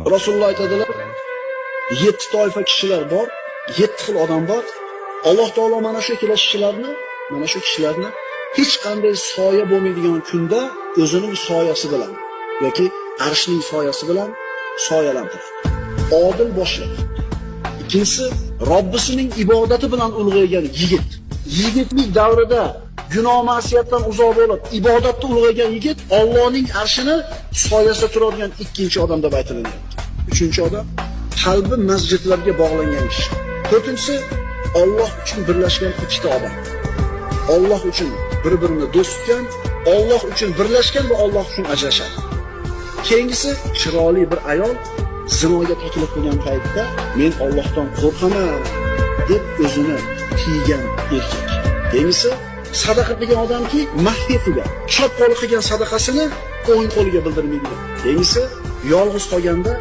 Rasululloh aytadilar, 7 toifa kishilar bor, 7 xil odam bor. Alloh taolo mana shu kishilarni hech qanday soya bo'lmaydigan kunda o'zining soyasi bilan yoki arshning soyasi bilan soyalantiradi. Odil boshliq. Ikkinchisi, Robbisining ibodati bilan ulg'aygan yigit. Yigitlik davrida gunoh ma'siyatdan uzoq bo'lib, ibodatda ulg'aygan yigit Allohning arshini soyasida turadigan ikkinchi odam deb aytiladi. Uchinchi odam, qalbi masjidlarga bog'langan kishi. To'rtinchisi, Alloh uchun birlashgan ikkita odam. Alloh uchun bir-birini do'st tutgan, Alloh uchun birlashgan va Alloh uchun ajrashadi. Keyingisi, chiroyli bir ayol zinoga taklif qilgan paytda men Allohdan qo'rqaman deb o'zini tiygan erkak. Keyingisi, sadaqa qilgan odamki, maxfiy qilgan, chop qo'li qilgan sadaqasini o'ng qo'liga bildirmaydi. Keyingisi, yolg'iz qolganda